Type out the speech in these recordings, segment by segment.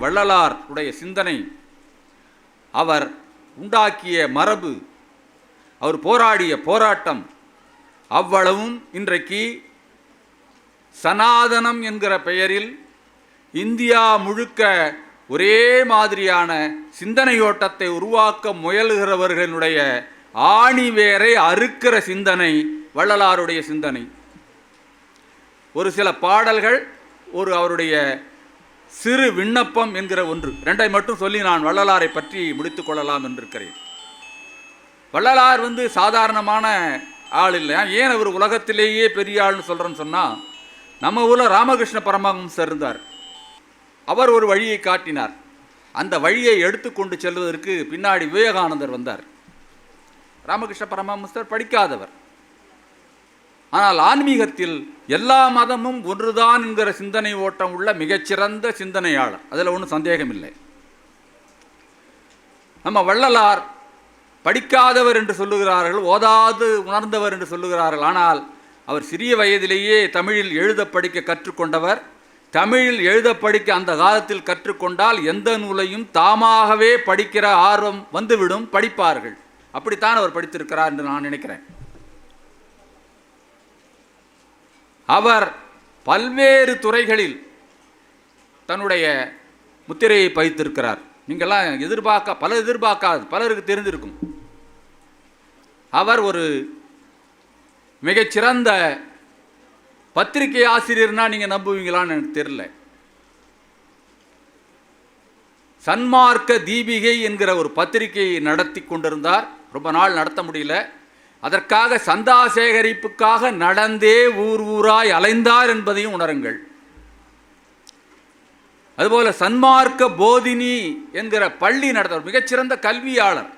வள்ளலார் உடைய சிந்தனை, அவர் உண்டாக்கிய மரபு, அவர் போராடிய போராட்டம் அவ்வளவும் இன்றைக்கு சனாதனம் என்கிற பெயரில் இந்தியா முழுக்க ஒரே மாதிரியான சிந்தனையோட்டத்தை உருவாக்க முயலுகிறவர்களுடைய ஆணிவேரை அறுக்கிற சிந்தனை வள்ளலாருடைய சிந்தனை. ஒரு சில பாடல்கள், ஒரு அவருடைய சிறு விண்ணப்பம் என்கிற ஒன்று, ரெண்டை மட்டும் சொல்லி நான் வள்ளலாரை பற்றி முடித்துக் கொள்ளலாம் என்றிருக்கிறேன். வள்ளலார் சாதாரணமான ஆள் இல்லை. ஏன் அவர் உலகத்திலேயே பெரிய ஆள்னு சொல்கிறேன்னு சொன்னால், நம்ம ஊரில் ராமகிருஷ்ண பரமஹம்சர் இருந்தார். அவர் ஒரு வழியை காட்டினார். அந்த வழியை எடுத்துக்கொண்டு செல்வதற்கு பின்னாடி விவேகானந்தர் வந்தார். ராமகிருஷ்ண பரமஹம்சர் படிக்காதவர், ஆனால் ஆன்மீகத்தில் எல்லா மதமும் ஒன்றுதான் என்கிற சிந்தனை ஓட்டம் உள்ள மிகச்சிறந்த சிந்தனையாளர். அதில் ஒன்றும் சந்தேகம் இல்லை. நம்ம வள்ளலார் படிக்காதவர் என்று சொல்லுகிறார்கள், ஓதாது உணர்ந்தவர் என்று சொல்லுகிறார்கள். ஆனால் அவர் சிறிய வயதிலேயே தமிழில் எழுத படிக்க கற்றுக்கொண்டவர். தமிழில் எழுத படிக்க அந்த காலத்தில் கற்றுக்கொண்டால் எந்த நூலையும் தாமாகவே படிக்கிற ஆர்வம் வந்துவிடும், படிப்பார்கள். அப்படித்தான் அவர் படித்திருக்கிறார் என்று நான் நினைக்கிறேன். அவர் பல்வேறு துறைகளில் தன்னுடைய முத்திரையை பதித்திருக்கிறார். நீங்கள்லாம் எதிர்பார்க்காது, பலருக்கு தெரிந்திருக்கும். அவர் ஒரு மிகச்சிறந்த பத்திரிகை ஆசிரியர்னா நீங்கள் நம்புவீங்களான்னு எனக்கு தெரியல. சன்மார்க்க தீபிகை என்கிற ஒரு பத்திரிகையை நடத்தி கொண்டிருந்தார். ரொம்ப நாள் நடத்த முடியல. அதற்காக சந்தா சேகரிப்புக்காக நடந்தே ஊர் ஊராய் அலைந்தார் என்பதையும் உணருங்கள். அதுபோல சன்மார்க்க போதினி என்கிற பள்ளி நடத்தவர், மிகச்சிறந்த கல்வியாளர்.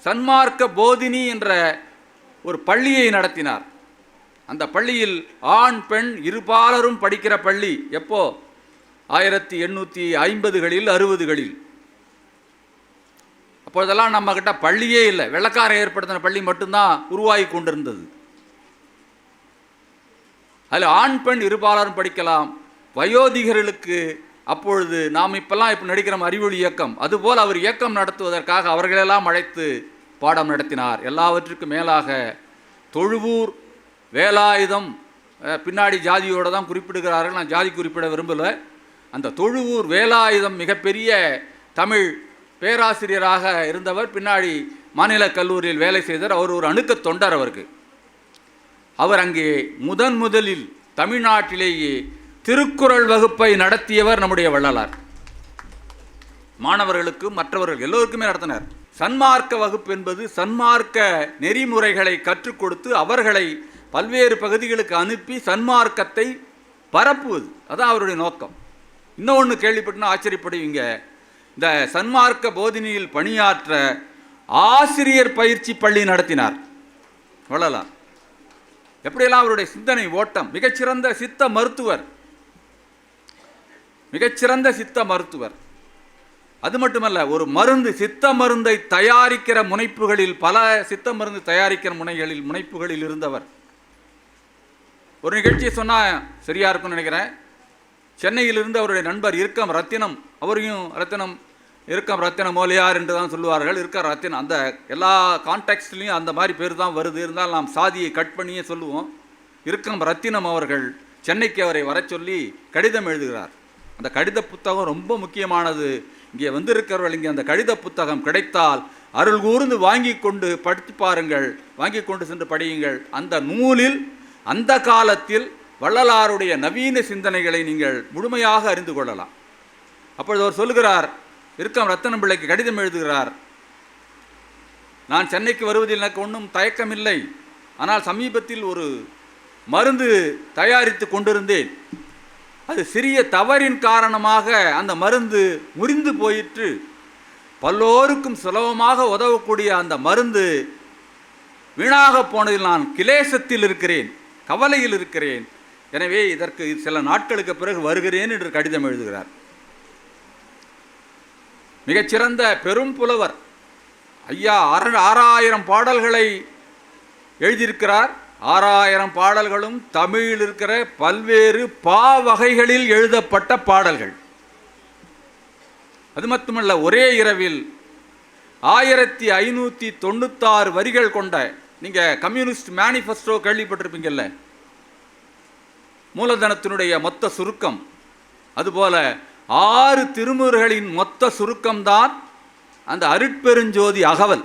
சன்மார்க்க போதினி என்ற ஒரு பள்ளியை நடத்தினார். அந்த பள்ளியில் ஆண் பெண் இருபாலரும் படிக்கிற பள்ளி. எப்போ? 1850களில் 60களில். அப்பொழுதெல்லாம் நம்ம கிட்ட பள்ளியே இல்லை, வெள்ளக்காரன் ஏற்படுத்தின பள்ளி மட்டும்தான் உருவாகி கொண்டிருந்தது. அதில் ஆண் பெண் இருபாலரும் படிக்கலாம். வயோதிகர்களுக்கு அப்பொழுது நாம் இப்போ நடிக்கிற அறிவொளி இயக்கம், அதுபோல் அவர் இயக்கம் நடத்துவதற்காக அவர்களெல்லாம் அழைத்து பாடம் நடத்தினார். எல்லாவற்றுக்கும் மேலாக தொழுவூர் வேலாயுதம், பின்னாடி ஜாதியோடு தான் குறிப்பிடுகிறார்கள், நான் ஜாதி குறிப்பிட விரும்பலை. அந்த தொழுவூர் வேலாயுதம் மிகப்பெரிய தமிழ் பேராசிரியராக இருந்தவர். பின்னாடி மாநில கல்லூரியில் வேலை செய்தார். அவர் ஒரு அணுக்க தொண்டர். அவர் அங்கே முதலில் தமிழ்நாட்டிலேயே திருக்குறள் வகுப்பை நடத்தியவர் நம்முடைய வள்ளலார். மாணவர்களுக்கும் மற்றவர்கள் எல்லோருக்குமே நடத்தினார். சன்மார்க்க வகுப்பு என்பது சன்மார்க்க நெறிமுறைகளை கற்றுக் கொடுத்து அவர்களை பல்வேறு பகுதிகளுக்கு அனுப்பி சன்மார்க்கத்தை பரப்புவது, அதான் அவருடைய நோக்கம். இன்னொன்று கேள்விப்பட்டுனா ஆச்சரியப்படுவீங்க. இந்த சன்மார்க்க போதினியில் பணியாற்ற ஆசிரியர் பயிற்சி பள்ளி நடத்தினார் வள்ளலார். எப்படியெல்லாம் அவருடைய சிந்தனை ஓட்டம். மிகச்சிறந்த சித்த மருத்துவர். அது மட்டுமல்ல, ஒரு மருந்து, சித்த மருந்தை தயாரிக்கிற முனைப்புகளில், பல சித்த மருந்து தயாரிக்கிற முனைப்புகளில் இருந்தவர். ஒரு நிகழ்ச்சியை சொன்னால் சரியா இருக்கும்னு நினைக்கிறேன். சென்னையிலிருந்து அவருடைய நண்பர் இறுக்கம் ரத்தினம், அவரையும் இறுக்கம் ரத்தினம் மோலியார் என்று தான் சொல்லுவார்கள். இருக்க ரத்தினம், அந்த எல்லா கான்டெக்ட்லையும் அந்த மாதிரி பேர் தான் வருது. இருந்தால் நாம் சாதியை கட் பண்ணியே சொல்லுவோம். இறுக்கம் ரத்தினம் அவர்கள் சென்னைக்கு அவரை வர சொல்லி கடிதம் எழுதுகிறார். அந்த கடித புத்தகம் ரொம்ப முக்கியமானது. இங்கே வந்திருக்கிறவர்கள் இங்கே அந்த கடித புத்தகம் கிடைத்தால் அருள் கூர்ந்து வாங்கி கொண்டு படித்து பாருங்கள், வாங்கி கொண்டு சென்று படியுங்கள். அந்த நூலில் அந்த காலத்தில் வள்ளலாருடைய நவீன சிந்தனைகளை நீங்கள் முழுமையாக அறிந்து கொள்ளலாம். அப்பொழுது அவர் சொல்லுகிறார், இறுக்கம் ரத்தனம் பிள்ளைக்கு கடிதம் எழுதுகிறார், நான் சென்னைக்கு வருவதில் எனக்கு ஒன்றும் தயக்கமில்லை. ஆனால் சமீபத்தில் ஒரு மருந்து தயாரித்து கொண்டிருந்தேன். அது சிறிய தவறின் காரணமாக அந்த மருந்து முறிந்து போயிற்று. பல்லோருக்கும் சுலபமாக உதவக்கூடிய அந்த மருந்து வீணாக போனதில் நான் கிளேசத்தில் இருக்கிறேன், கவலையில் இருக்கிறேன். எனவே இதற்கு சில நாட்களுக்கு பிறகு வருகிறேன் என்று கடிதம் எழுதுகிறார். மிகச்சிறந்த பெரும் புலவர் ஐயா 6000 பாடல்களை எழுதியிருக்கிறார். 6000 பாடல்களும் தமிழில் இருக்கிற பல்வேறு வகைகளில் எழுதப்பட்ட பாடல்கள். அது மட்டுமல்ல, ஒரே இரவில் 1596 வரிகள் கொண்ட, நீங்கள் கம்யூனிஸ்ட் மேனிஃபெஸ்டோ கேள்விப்பட்டிருப்பீங்கல்ல, மூலதனத்தினுடைய மொத்த சுருக்கம், அதுபோல 6 திருமுறைகளின் மொத்த சுருக்கம்தான் அந்த அருட்பெருஞ்சோதி அகவல்.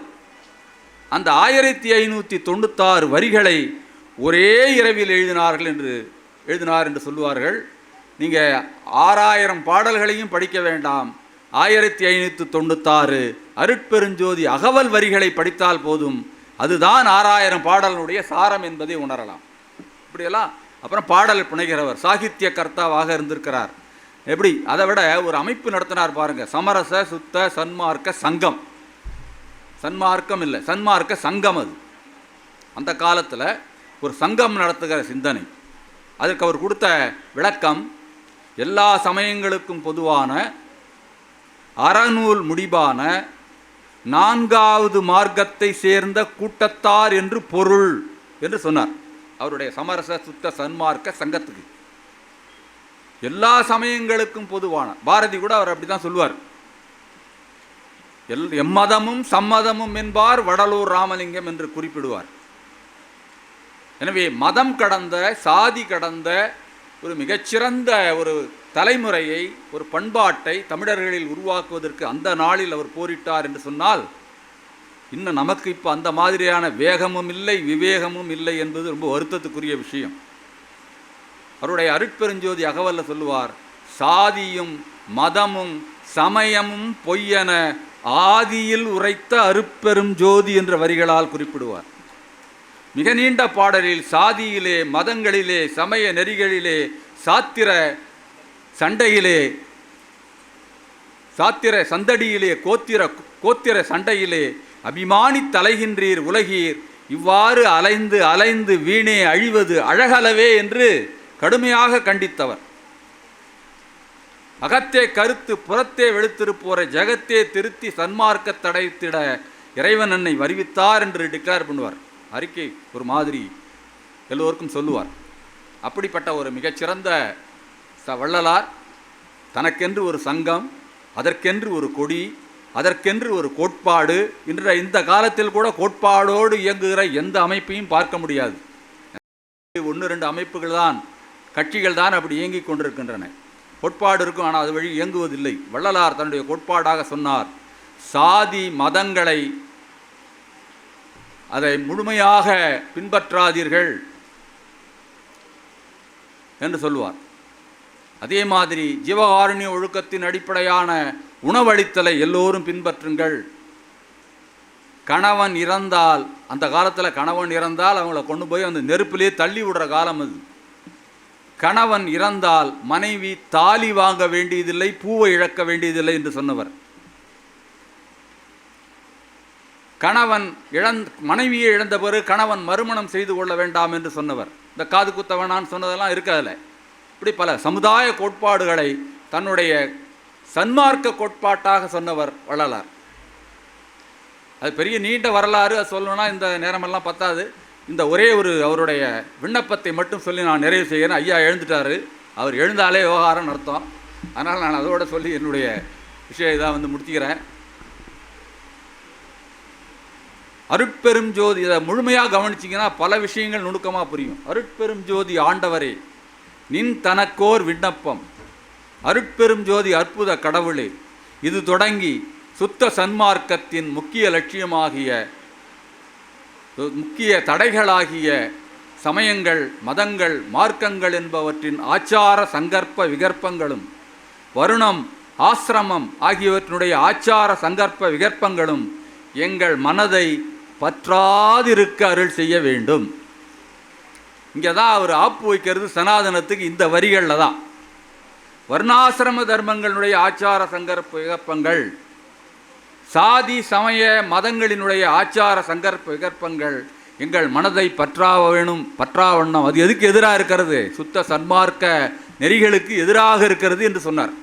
அந்த 1596 வரிகளை ஒரே இரவில் எழுதினார் என்று சொல்லுவார்கள். நீங்கள் 6000 பாடல்களையும் படிக்க வேண்டாம், 1596 அருட்பெருஞ்சோதி அகவல் வரிகளை படித்தால் போதும். அதுதான் 6000 பாடலுடைய சாரம் என்பதை உணரலாம். இப்படியெல்லாம். அப்புறம் பாடல் புனைகிறவர், சாகித்ய கர்த்தாவாக இருந்திருக்கிறார். எப்படி? அதை விட ஒரு அமைப்பு நடத்தினார் பாருங்க, சமரச சுத்த சன்மார்க்க சங்கம். சன்மார்க்கம் இல்லை, சன்மார்க்க சங்கம். அது அந்த காலத்தில் ஒரு சங்கம் நடத்துகிற சிந்தனை. அதற்கு அவர் கொடுத்த விளக்கம், எல்லா சமயங்களுக்கும் பொதுவான அறநூல் முடிவான 4வது மார்க்கத்தை சேர்ந்த கூட்டத்தார் என்று பொருள் என்று சொன்னார். அவருடைய சமரச சுத்த சன்மார்க்க சங்கத்துக்கு எல்லா சமயங்களுக்கும் பொதுவான, பாரதி கூட அவர் அப்படி தான் சொல்லுவார், எம்மதமும் சம்மதமும் என்பார் வடலூர் ராமலிங்கம் என்று குறிப்பிடுவார். எனவே மதம் கடந்த, சாதி கடந்த ஒரு மிகச்சிறந்த ஒரு தலைமுறையை, ஒரு பண்பாட்டை தமிழர்களில் உருவாக்குவதற்கு அந்த நாளில் அவர் போரிட்டார் என்று சொன்னால், இன்னும் நமக்கு இப்போ அந்த மாதிரியான வேகமும் இல்லை, விவேகமும் இல்லை என்பது ரொம்ப வருத்தத்துக்குரிய விஷயம். அவருடைய அருட்பெருஞ்சோதி அகவல்ல சொல்லுவார், சாதியும் மதமும் சமயமும் பொய்யென ஆதியில் உரைத்த அருட்பெரும் ஜோதி என்ற வரிகளால் குறிப்பிடுவார். மிக நீண்ட பாடலில் சாதியிலே, மதங்களிலே, சமய நெறிகளிலே, சாத்திர சண்டையிலே, சாத்திர சந்தடியிலே, கோத்திர சண்டையிலே அபிமானி தலைகின்றீர் உலகீர், இவ்வாறு அலைந்து அலைந்து வீணே அழிவது அழகலவே என்று கடுமையாக கண்டித்தவர். அகத்தே கருத்து புறத்தே வெளுத்திருப்போரை ஜகத்தே திருத்தி சன்மார்க்க தடைத்திட இறைவன் என்னை வருவித்தார் என்று டிக்ளேர் பண்ணுவார். அறிக்கை ஒரு மாதிரி எல்லோருக்கும் சொல்லுவார். அப்படிப்பட்ட ஒரு மிகச்சிறந்த வள்ளலார் தனக்கென்று ஒரு சங்கம், அதற்கென்று ஒரு கொடி, அதற்கென்று ஒரு கோட்பாடு. இந்த காலத்தில் கூட கோட்பாடோடு இயங்குகிற எந்த அமைப்பையும் பார்க்க முடியாது. 1-2 அமைப்புகள் தான், கட்சிகள் தான் அப்படி இயங்கிக் கொண்டிருக்கின்றன. கோட்பாடு இருக்கும், ஆனால் அது வழி இயங்குவதில்லை. வள்ளலார் தன்னுடைய கோட்பாடாக சொன்னார், சாதி மதங்களை அதை முழுமையாக பின்பற்றாதீர்கள் என்று சொல்லுவார். அதே மாதிரி ஜீவகாருண்ய ஒழுக்கத்தின் அடிப்படையான உணவளித்தலை எல்லோரும் பின்பற்றுங்கள். கணவன் இறந்தால், அந்த காலத்தில் கணவன் இறந்தால் அவங்கள கொண்டு போய் அந்த நெருப்பிலே தள்ளி விடுற காலம் அது. கணவன் இறந்தால் மனைவி தாலி வாங்க வேண்டியதில்லை, பூவை இழக்க வேண்டியதில்லை என்று சொன்னவர். மனைவியை இழந்த பிறகு கணவன் மறுமணம் செய்து கொள்ள வேண்டாம் என்று சொன்னவர். இந்த காது குத்தவனான்னு சொன்னதெல்லாம் இருக்காதுல்ல. இப்படி பல சமுதாய கோட்பாடுகளை தன்னுடைய சன்மார்க்க கோட்பாட்டாக சொன்னவர் வள்ளலார். அது பெரிய நீண்ட வரலாறு, அது சொல்லணும்னா இந்த நேரமெல்லாம் பத்தாது. இந்த ஒரே ஒரு அவருடைய விண்ணப்பத்தை மட்டும் சொல்லி நான் நிறைவு செய்கிறேன். ஐயா எழுந்துட்டார், அவர் எழுந்தாலே விவகாரம் நடத்தும். அதனால் நான் அதோட சொல்லி என்னுடைய விஷயம் இதாக முடிச்சுக்கிறேன். அருட்பெரும் ஜோதி, இதை முழுமையாக கவனிச்சிங்கன்னா பல விஷயங்கள் நுணுக்கமாக புரியும். அருட்பெரும் ஜோதி ஆண்டவரே நின் தனக்கோர் விண்ணப்பம், அருட்பெரும் ஜோதி அற்புத கடவுளே, இது தொடங்கி சுத்த சன்மார்க்கத்தின் முக்கிய லட்சியமாகிய, முக்கிய தடைகளாகிய சமயங்கள், மதங்கள், மார்க்கங்கள் என்பவற்றின் ஆச்சார சங்கற்ப விகற்பங்களும், வருணம், ஆசிரமம் ஆகியவற்றினுடைய ஆச்சார சங்கற்ப விகற்பங்களும் எங்கள் மனதை பற்றாதிருக்க அருள் செய்ய வேண்டும். இங்கே தான் அவர் ஆப்பு வைக்கிறது சனாதனத்துக்கு இந்த வரிகளில் தான். வர்ணாசிரம தர்மங்களுடைய ஆச்சார சங்கற்ப விகற்பங்கள், சாதி சமய மதங்களினுடைய ஆச்சார சங்கற்ப விகற்பங்கள் எங்கள் மனதை பற்றாவண்ணம். அது எதுக்கு எதிராக இருக்கிறது? சுத்த சன்மார்க்க நெறிகளுக்கு எதிராக இருக்கிறது என்று சொன்னார்.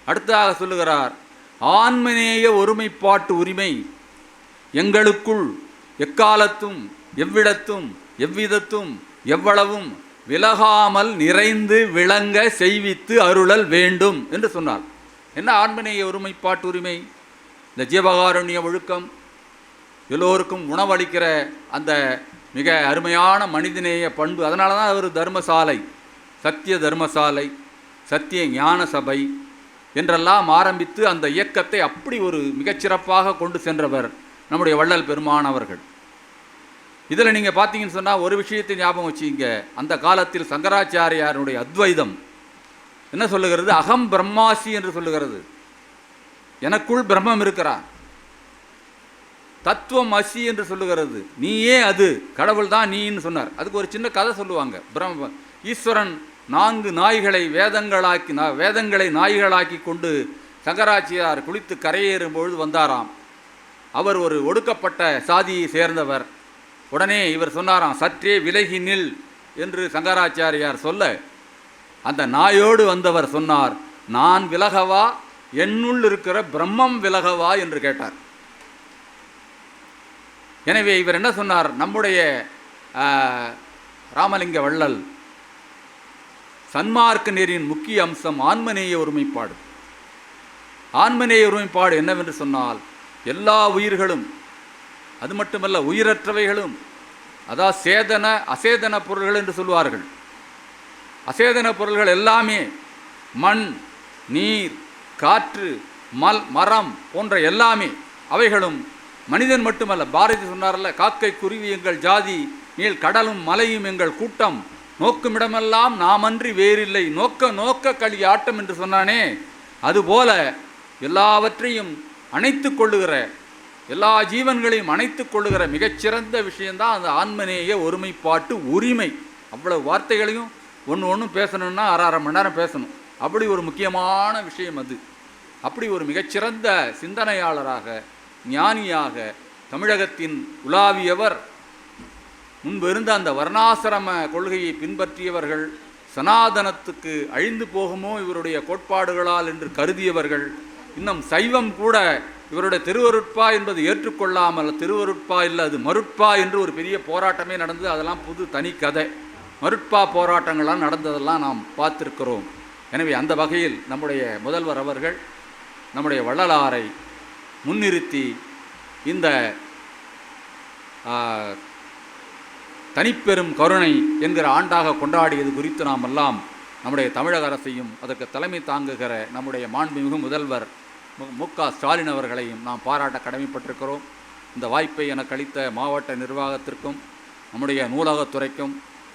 அடுத்ததாக சொல்லுகிறார், ஆன்மநேய ஒருமைப்பாட்டு உரிமை எங்களுக்குள் எக்காலத்தும் எவ்விடத்தும் எவ்விதத்தும் எவ்வளவும் விலகாமல் நிறைந்து விளங்க செய்வித்து அருளல் வேண்டும் என்று சொன்னார். என்ன ஆன்மநேய ஒருமைப்பாட்டு உரிமை? இந்த ஜீவகாருண்ய ஒழுக்கம், எல்லோருக்கும் உணவளிக்கிற அந்த மிக அருமையான மனிதநேய பண்பு. அதனால தான் அவர் தர்மசாலை, சத்திய தர்மசாலை, சத்திய ஞான சபை என்றெல்லாம் ஆரம்பித்து அந்த இயக்கத்தை அப்படி ஒரு மிகச்சிறப்பாக கொண்டு சென்றவர் நம்முடைய வள்ளல் பெருமான் அவர்கள். இதில் நீங்கள் பார்த்தீங்கன்னு சொன்னால் ஒரு விஷயத்தை ஞாபகம் வச்சுங்க. அந்த காலத்தில் சங்கராச்சாரியாருடைய அத்வைதம் என்ன சொல்லுகிறது? அகம் பிரம்மாசி என்று சொல்லுகிறது. எனக்குள் பிரம்மம் இருக்கிறான். தத்துவம் அசி என்று சொல்லுகிறது. நீயே அது, கடவுள் தான் நீன்னு சொன்னார். அதுக்கு ஒரு சின்ன கதை சொல்லுவாங்க. ஈஸ்வரன் 4 நாய்களை வேதங்களை நாய்களாக்கி கொண்டு சங்கராச்சாரியார் குளித்து கரையேறும் பொழுது வந்தாராம். அவர் ஒரு ஒடுக்கப்பட்ட சாதியை சேர்ந்தவர். உடனே இவர் சொன்னாராம், சற்றே விலகி நில் என்று சங்கராச்சாரியார் சொல்ல, அந்த நாயோடு வந்தவர் சொன்னார், நான் விலகவா, என்னுள் இருக்கிற பிரம்மம் விலகவா என்று கேட்டார். எனவே இவர் என்ன சொன்னார்? நம்முடைய ராமலிங்க வள்ளல் சன்மார்க்க நெறியின் முக்கிய அம்சம் ஆன்மநேய ஒருமைப்பாடு. ஆன்மநேய ஒருமைப்பாடு என்னவென்று சொன்னால், எல்லா உயிர்களும், அது மட்டுமல்ல உயிரற்றவைகளும், அதாவது சேதன அசேதன பொருள்கள் என்று சொல்வார்கள். அசேதன பொருள்கள் எல்லாமே மண், நீர், காற்று, மரம் போன்ற எல்லாமே அவைகளும் மனிதன் மட்டுமல்ல. பாரதி சொன்னார்ல, காக்கை குருவி எங்கள் ஜாதி, நீள் கடலும் மலையும் எங்கள் கூட்டம், நோக்குமிடமெல்லாம் நாமன்றி வேறில்லை, நோக்க நோக்க களி ஆட்டம் என்று சொன்னானே, அதுபோல எல்லாவற்றையும் அணைத்து கொள்ளுகிற, எல்லா ஜீவன்களையும் அணைத்து கொள்ளுகிற மிகச்சிறந்த விஷயந்தான் அந்த ஆன்மநேய ஒருமைப்பாட்டு உரிமை. அவ்வளவு வார்த்தைகளையும் ஒன்று பேசணுன்னா அரை மணி நேரம் பேசணும். அப்படி ஒரு முக்கியமான விஷயம் அது. அப்படி ஒரு மிகச்சிறந்த சிந்தனையாளராக, ஞானியாக தமிழகத்தின் உலாவியவர். முன்பு இருந்த அந்த வர்ணாசிரம கொள்கையை பின்பற்றியவர்கள், சனாதனத்துக்கு அழிந்து போகுமோ இவருடைய கோட்பாடுகளால் என்று கருதியவர்கள், இன்னும் சைவம் கூட இவருடைய திருவருட்பா என்பது ஏற்றுக்கொள்ளாமல், திருவருட்பா இல்லை அது மருட்பா என்று ஒரு பெரிய போராட்டமே நடந்தது. அதெல்லாம் புது தனி கதை. மருட்பா போராட்டங்கள்லாம் நடந்ததெல்லாம் நாம் பார்த்திருக்கிறோம். எனவே அந்த வகையில் நம்முடைய முதல்வர் அவர்கள் நம்முடைய வள்ளலாரை முன்னிறுத்தி இந்த தனிப்பெரும் கருணை என்கிற ஆண்டாக கொண்டாடியது குறித்து நாம் எல்லாம் நம்முடைய தமிழக அரசையும் அதற்கு தலைமை தாங்குகிற நம்முடைய மாண்புமிகு முதல்வர் மு.க. ஸ்டாலின் அவர்களையும் நாம் பாராட்ட கடமைப்பட்டிருக்கிறோம். இந்த வாய்ப்பை எனக்கு அளித்த மாவட்ட நிர்வாகத்திற்கும் நம்முடைய நூலகத்துறைக்கும்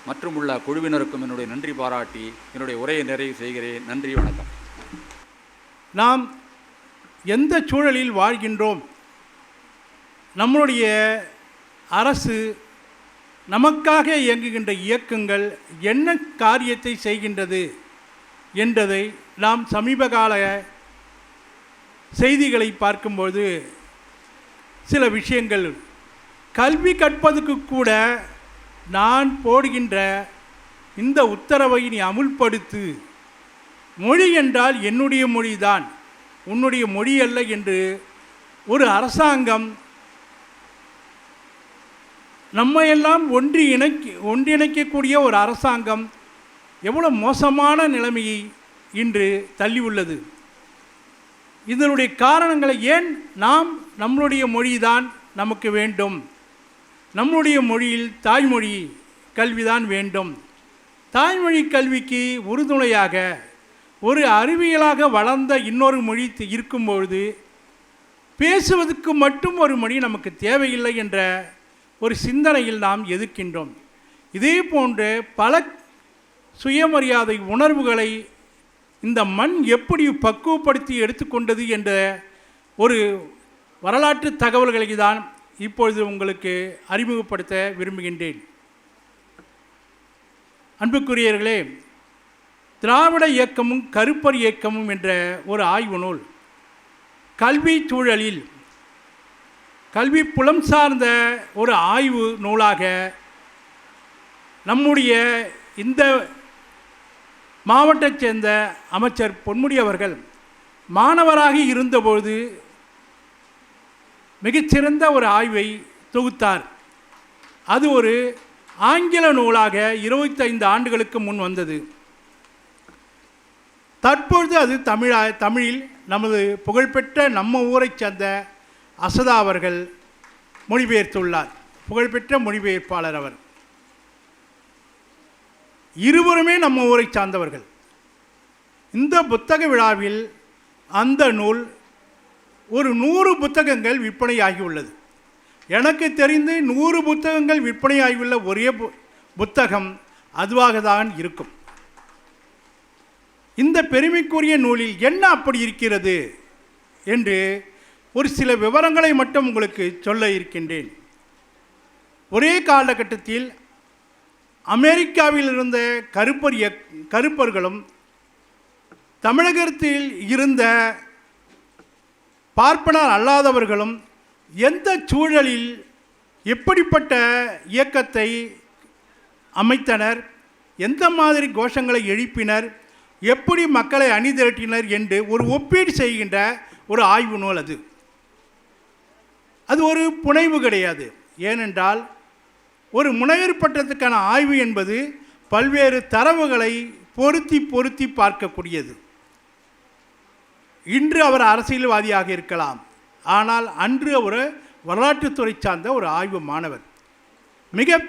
மற்றும் உள்ள குழுவினருக்கும் என்னுடைய நன்றி பாராட்டி என்னுடைய உரையை நிறைவு செய்கிறேன். நன்றி, வணக்கம். நாம் எந்த சூழலில் வாழ்கின்றோம், நம்முடைய அரசு, நமக்காக இயங்குகின்ற இயக்கங்கள் என்ன காரியத்தை செய்கின்றது என்பதை நாம் சமீபகால செய்திகளை பார்க்கும்போது சில விஷயங்கள், கல்வி கற்பதற்கு கூட நான் போடுகின்ற இந்த உத்தரவை நீ அமுல்படுத்து, மொழி என்றால் என்னுடைய மொழிதான், உன்னுடைய மொழி அல்ல என்று ஒரு அரசாங்கம் நம்மையெல்லாம் ஒன்றிணைக்கக்கூடிய ஒரு அரசாங்கம் எவ்வளோ மோசமான நிலைமையை இன்று தள்ளியுள்ளது. இதனுடைய காரணங்களை ஏன் நாம் நம்மளுடைய மொழிதான் நமக்கு வேண்டும், நம்முடைய மொழியில் தாய்மொழி கல்விதான் வேண்டும். தாய்மொழி கல்விக்கு உறுதுணையாக ஒரு அறிவியலாக வளர்ந்த இன்னொரு மொழி இருக்கும்பொழுது பேசுவதற்கு மட்டும் ஒரு மொழி நமக்கு தேவையில்லை என்ற ஒரு சிந்தனையில் நாம் எதிர்க்கின்றோம். இதே போன்ற பல சுயமரியாதை உணர்வுகளை இந்த மண் எப்படி பக்குவப்படுத்தி எடுத்துக்கொண்டது என்ற ஒரு வரலாற்று தகவல்களை தான் இப்பொழுது உங்களுக்கு அறிமுகப்படுத்த விரும்புகின்றேன். அன்புக்குரியவர்களே, திராவிட இயக்கமும் கருப்பர் இயக்கமும் என்ற ஒரு ஆய்வு நூல் கல்வி சூழலில் கல்வி புலம் சார்ந்த ஒரு ஆய்வு நூலாக நம்முடைய இந்த மாவட்டத்தைச் சேர்ந்த அமைச்சர் பொன்முடி அவர்கள் மாணவராக இருந்தபோது மிகச்சிறந்த ஒரு ஆய்வை தொகுத்தார். அது ஒரு ஆங்கில நூலாக 25 ஆண்டுகளுக்கு முன் வந்தது. தற்பொழுது அது தமிழில் நமது புகழ்பெற்ற நம்ம ஊரைச் சேர்ந்த அசதா அவர்கள் மொழிபெயர்த்துள்ளார். புகழ்பெற்ற மொழிபெயர்ப்பாளர் அவர். இருவருமே நம்ம ஊரை சார்ந்தவர்கள். இந்த புத்தக விழாவில் அந்த நூல் ஒரு 100 புத்தகங்கள் விற்பனையாகியுள்ளது. எனக்கு தெரிந்து 100 புத்தகங்கள் விற்பனையாகியுள்ள ஒரே புத்தகம் அதுவாக தான் இருக்கும். இந்த பெருமைக்குரிய நூலில் என்ன அப்படி இருக்கிறது என்று ஒரு சில விவரங்களை மட்டும் உங்களுக்கு சொல்ல இருக்கின்றேன். ஒரே காலகட்டத்தில் அமெரிக்காவில் இருந்த கருப்பர்களும் தமிழகத்தில் இருந்த பார்ப்பனர் அல்லாதவர்களும் எந்த சூழலில் எப்படிப்பட்ட இயக்கத்தை அமைத்தனர், எந்த மாதிரி கோஷங்களை எழுப்பினர், எப்படி மக்களை அணிதிரட்டினர் என்று ஒரு ஒப்பீடு செய்கின்ற ஒரு ஆய்வு நூல் அது. அது ஒரு புனைவு கிடையாது. ஏனென்றால் ஒரு முனைவர் பட்டத்துக்கான ஆய்வு என்பது பல்வேறு தரவுகளை பொருத்தி பொருத்தி பார்க்கக்கூடியது. இன்று அவர் அரசியல்வாதியாக இருக்கலாம், ஆனால் அன்று அவர் வரலாற்றுத்துறை சார்ந்த ஒரு ஆய்வு மாணவர். மிக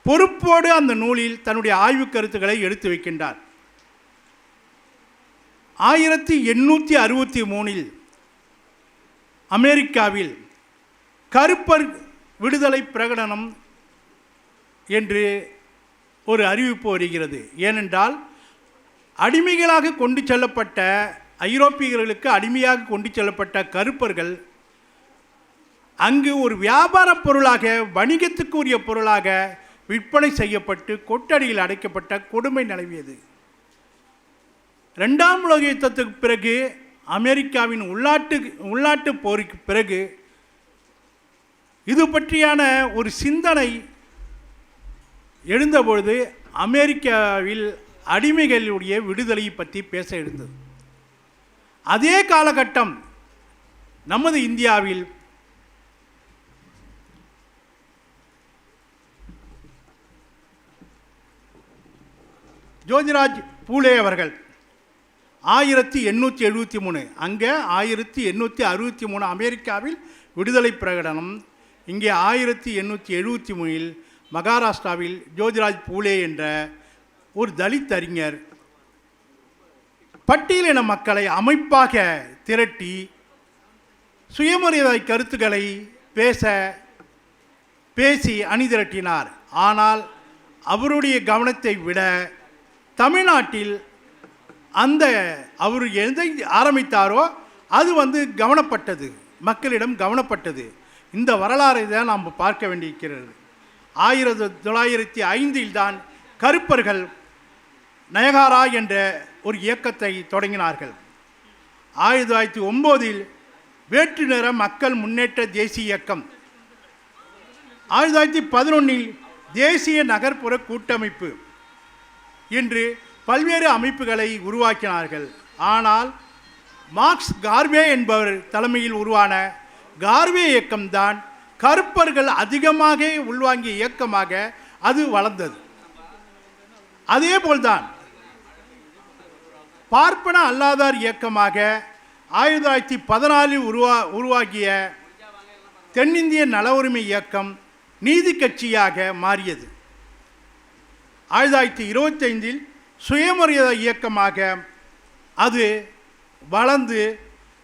பொறுப்போடு அந்த நூலில் தன்னுடைய ஆய்வு கருத்துக்களை எடுத்து வைக்கின்றார். 1863 அமெரிக்காவில் கருப்பர் விடுதலை பிரகடனம் என்று ஒரு அறிவிப்பு வருகிறது. ஏனென்றால் அடிமைகளாக கொண்டு செல்லப்பட்ட ஐரோப்பியர்களுக்கு அடிமையாக கொண்டு செல்லப்பட்ட கருப்பர்கள் அங்கு ஒரு வியாபார பொருளாக, வணிகத்துக்கு உரிய பொருளாக விற்பனை செய்யப்பட்டு கொட்டடியில் அடைக்கப்பட்ட கொடுமை நிலவியது. 2ஆம் உலக யுத்தத்துக்கு பிறகு அமெரிக்காவின் உள்நாட்டு போருக்கு பிறகு இது பற்றியான ஒரு சிந்தனை எழுந்தபொழுது அமெரிக்காவில் அடிமைகளுடைய விடுதலை பற்றி பேச எழுந்தது. அதே காலகட்டம் நமது இந்தியாவில் ஜோதிராஜ் பூலே அவர்கள் 1873, அங்கே 1863 அமெரிக்காவில் விடுதலை பிரகடனம், இங்கே 1873 மகாராஷ்டிராவில் ஜோதிராஜ் பூலே என்ற ஒரு தலித் அறிஞர் பட்டியலின மக்களை அமைப்பாக திரட்டி சுயமரியாதை கருத்துக்களை பேசி அணிதிரட்டினார். ஆனால் அவருடைய கவனத்தை விட தமிழ்நாட்டில் அவர் எதை ஆரம்பித்தாரோ அது கவனப்பட்டது, மக்களிடம் கவனப்பட்டது. இந்த வரலாறை தான் நாம் பார்க்க வேண்டியிருக்கிறது. 1905 தான் கருப்பர்கள் நயகாரா என்ற ஒரு இயக்கத்தை தொடங்கினார்கள். 1909 வேற்று நிற மக்கள் முன்னேற்ற தேசிய இயக்கம், 1911 தேசிய நகர்ப்புற கூட்டமைப்பு என்று பல்வேறு அமைப்புகளை உருவாக்கினார்கள். ஆனால் மார்க்ஸ் கார்வே என்பவர் தலைமையில் உருவான கார்வே இயக்கம்தான் கருப்பர்கள் அதிகமாக உள்வாங்கிய இயக்கமாக அது வளர்ந்தது. அதேபோல்தான் பார்ப்பன அல்லாதார் இயக்கமாக 1914 உருவாகிய தென்னிந்திய நல உரிமை இயக்கம் நீதி கட்சியாக மாறியது. 1925 சுயமரியாதை இயக்கமாக அது வளர்ந்து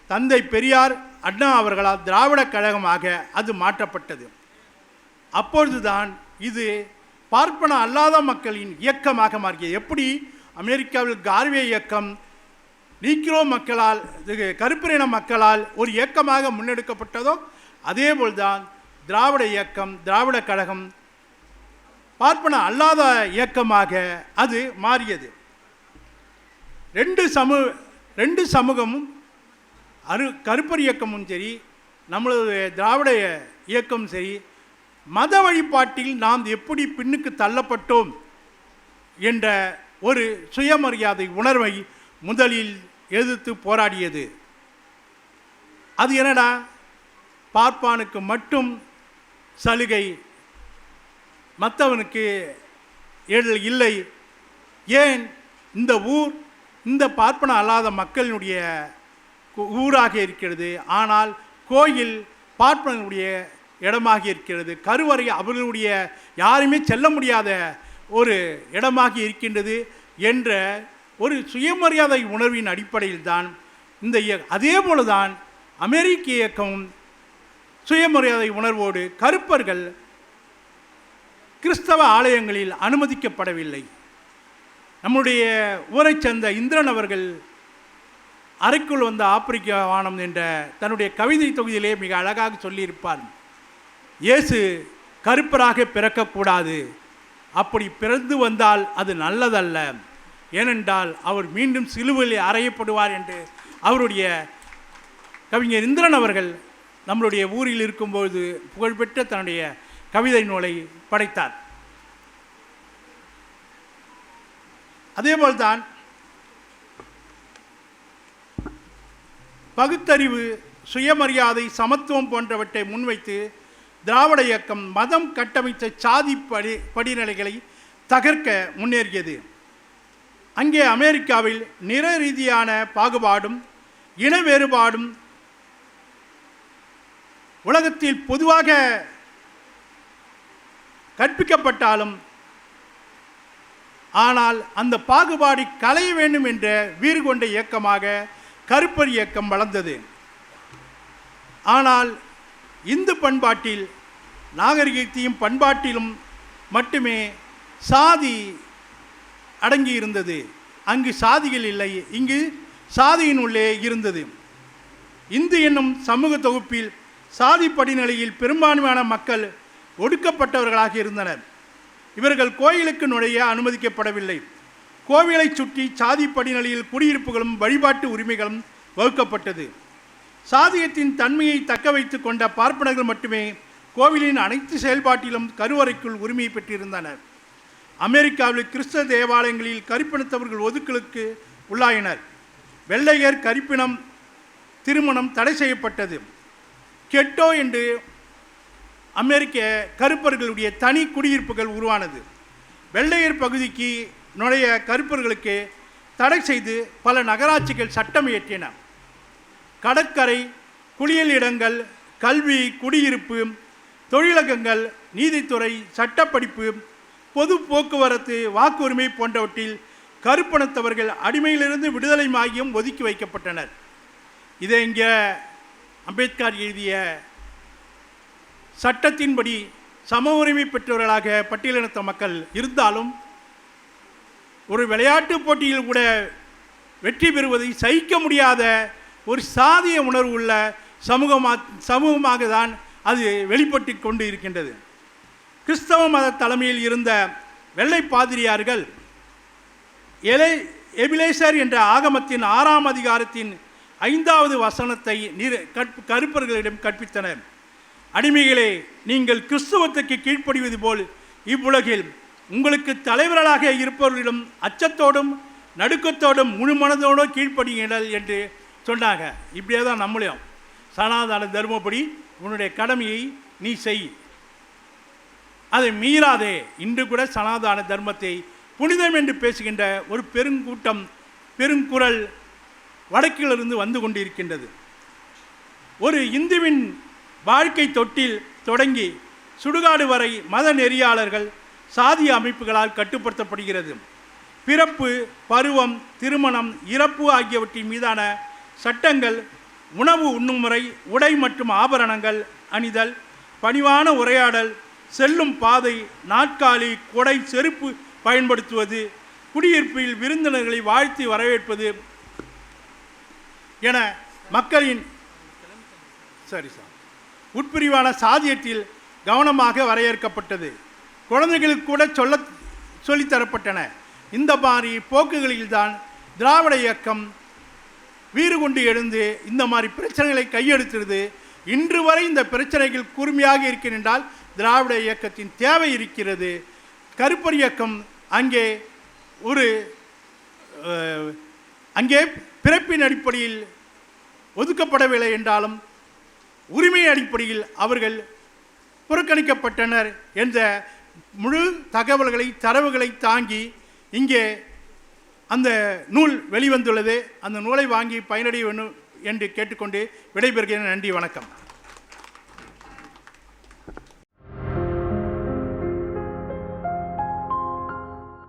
தந்தை பெரியார் அண்ணா அவர்களால் திராவிடக் கழகமாக அது மாற்றப்பட்டது. அப்பொழுதுதான் இது பார்ப்பன அல்லாத மக்களின் இயக்கமாக மாறியது. எப்படி அமெரிக்காவில் கார்வே இயக்கம் நீக்ரோ மக்களால், கருப்பின மக்களால் ஒரு இயக்கமாக முன்னெடுக்கப்பட்டதோ அதேபோல்தான் திராவிட இயக்கம், திராவிடக் கழகம் பார்ப்பன அல்லாத இயக்கமாக அது மாறியது. ரெண்டு சமூகமும் கருப்பர் இயக்கமும் சரி, நம்மளது திராவிட இயக்கம் சரி, மத வழிபாட்டில் நாம் எப்படி பின்னுக்கு தள்ளப்பட்டோம் என்ற ஒரு சுயமரியாதை உணர்வை முதலில் எதிர்த்து போராடியது. அது என்னடா, பார்ப்பானுக்கு மட்டும் சலுகை, மற்றவனுக்கு இல்லை, ஏன் இந்த ஊர் இந்த பார்ப்பன அல்லாத மக்களினுடைய ஊராக இருக்கிறது. ஆனால் கோயில் பார்ப்பனர்களுடைய இடமாக இருக்கிறது. கருவறை அவர்களுடைய யாருமே செல்ல முடியாத ஒரு இடமாக இருக்கின்றது என்ற ஒரு சுயமரியாதை உணர்வின் அடிப்படையில் தான் இந்த அதே போல தான் அமெரிக்க இயக்கமும் சுயமரியாதை உணர்வோடு கருப்பர்கள் கிறிஸ்தவ ஆலயங்களில் அனுமதிக்கப்படவில்லை. நம்முடைய ஊரைச் சேர்ந்த இந்திரன் அவர்கள் அறைக்குள் வந்த ஆப்பிரிக்க வானம் என்ற தன்னுடைய கவிதை தொகுதியிலே மிக அழகாக சொல்லியிருப்பார். இயேசு கருப்பராக பிறக்கக்கூடாது, அப்படி பிறந்து வந்தால் அது நல்லதல்ல, ஏனென்றால் அவர் மீண்டும் சிலுவையில் அறையப்படுவார் என்று அவருடைய கவிஞர் இந்திரன் அவர்கள் நம்மளுடைய ஊரில் இருக்கும்போது புகழ்பெற்ற தன்னுடைய கவிதை நூலை படைத்தார். அதேபோல்தான் பகுத்தறிவு, சுயமரியாதை, சமத்துவம் போன்றவற்றை முன்வைத்து திராவிட இயக்கம் மதம் கட்டமைத்த சாதி படிநிலைகளை தகர்க்க முன்னேறியது. அங்கே அமெரிக்காவில் நிற ரீதியான பாகுபாடும் இன வேறுபாடும் உலகத்தில் பொதுவாக கற்பிக்கப்பட்டாலும் ஆனால் அந்த பாகுபாடு களைய வேண்டும் என்ற வீறு கொண்ட இயக்கமாக கருப்பர் இயக்கம் வளர்ந்தது. ஆனால் இந்து பண்பாட்டில் நாகரிகத்தையும் பண்பாட்டிலும் மட்டுமே சாதி அடங்கி இருந்தது. அங்கு சாதிகள் இல்லை, இங்கு சாதியின் உள்ளே இருந்தது. இந்து என்னும் சமூக தொகுப்பில் சாதி படிநிலையில் பெரும்பான்மையான மக்கள் ஒடுக்கப்பட்டவர்களாக இருந்தனர். இவர்கள் கோயிலுக்கு நுழைய அனுமதிக்கப்படவில்லை. கோவிலை சுற்றி சாதி படிநிலையில் குடியிருப்புகளும் வழிபாட்டு உரிமைகளும் வகுக்கப்பட்டது. சாதியத்தின் தன்மையை தக்க வைத்து கொண்ட பார்ப்பனர்கள் மட்டுமே கோவிலின் அனைத்து செயல்பாட்டிலும் கருவறைக்குள் உரிமை பெற்றிருந்தனர். அமெரிக்காவில் கிறிஸ்தவ தேவாலயங்களில் கருப்பினத்தவர்கள் ஒதுக்கலுக்கு உள்ளாயினர். வெள்ளையர் கருப்பினம் திருமணம் தடை செய்யப்பட்டது. கெட்டோ என்று அமெரிக்க கருப்பர்களுடைய தனி குடியிருப்புகள் உருவானது. வெள்ளையர் பகுதிக்கு நுழைய கருப்பர்களுக்கு தடை செய்து பல நகராட்சிகள் சட்டம் இயற்றின. கடற்கரை, குளியல் இடங்கள், கல்வி, குடியிருப்பு, தொழிலகங்கள், நீதித்துறை, சட்டப்படிப்பு, பொது போக்குவரத்து, வாக்குரிமை போன்றவற்றில் கருப்பணத்தவர்கள் அடிமையிலிருந்து விடுதலையாகியும் ஒதுக்கி வைக்கப்பட்டனர். இதை இங்கே அம்பேத்கர் எழுதிய சட்டத்தின்படி சம உரிமை பெற்றவர்களாக பட்டியலினத்த மக்கள் இருந்தாலும் ஒரு விளையாட்டு போட்டியில் கூட வெற்றி பெறுவதை சகிக்க முடியாத ஒரு சாதிய உணர்வு உள்ள சமூகமாக தான் அது வெளிப்பட்டு கொண்டு இருக்கின்றது. கிறிஸ்தவ மத தலைமையில் இருந்த வெள்ளை பாதிரியார்கள் எபிலேசர் என்ற ஆகமத்தின் 6ஆம் அதிகாரத்தின் 5வது வசனத்தை கருப்பர்களிடம் கற்பித்தனர். அடிமைகளே, நீங்கள் கிறிஸ்துவத்துக்கு கீழ்ப்படிவது போல் இவ்வுலகில் உங்களுக்கு தலைவர்களாக இருப்பவர்களிடம் அச்சத்தோடும் நடுக்கத்தோடும் முழு மனதோடும் கீழ்ப்படியுங்கள் என்று சொன்னாங்க. இப்படியே தான் நம்மளையும் சனாதன தர்மப்படி உன்னுடைய கடமையை நீ செய், அதை மீறாதே. இன்று கூட சனாதன தர்மத்தை புனிதம் என்று பேசுகின்ற ஒரு பெருங்கூட்டம், பெருங்குரல் வடக்கிலிருந்து வந்து கொண்டிருக்கின்றது. ஒரு இந்துவின் வாழ்க்கை தொட்டில் தொடங்கி சுடுகாடு வரை மத நெறியாளர்கள் சாதிய அமைப்புகளால் கட்டுப்படுத்தப்படுகிறது. பிறப்பு, பருவம், திருமணம், இறப்பு ஆகியவற்றின் மீதான சட்டங்கள், உணவு உண்ணும் முறை, உடை மற்றும் ஆபரணங்கள் அணிதல், பணிவான உரையாடல், செல்லும் பாதை, நாற்காலி, கொடை, செருப்பு பயன்படுத்துவது, குடியிருப்பில் விருந்தினர்களை வாழ்த்தி வரவேற்பது என மக்களின் உட்பிரிவான சாதியத்தில் கவனமாக வரையறுக்கப்பட்டது. குழந்தைகளுக்கு கூட சொல்லித்தரப்பட்டன. இந்த மாதிரி போக்குகளில்தான் திராவிட இயக்கம் வீறு கொண்டு எழுந்து இந்த மாதிரி பிரச்சனைகளை கையெடுத்துறது. இன்று வரை இந்த பிரச்சனைகள் கூர்மையாக இருக்கின்றால் திராவிட இயக்கத்தின் தேவை இருக்கிறது. கருப்பர் இயக்கம் அங்கே பிறப்பின் அடிப்படையில் ஒதுக்கப்படவில்லை என்றாலும் உரிமை அடிப்படையில் அவர்கள் புறக்கணிக்கப்பட்டனர் என்ற முழு தகவல்களை, தரவுகளை தாங்கி இங்கே அந்த நூல் வெளிவந்துள்ளது. அந்த நூலை வாங்கி பயனடைய என்று கேட்டுக்கொண்டு விடைபெறுகிறேன். நன்றி, வணக்கம்.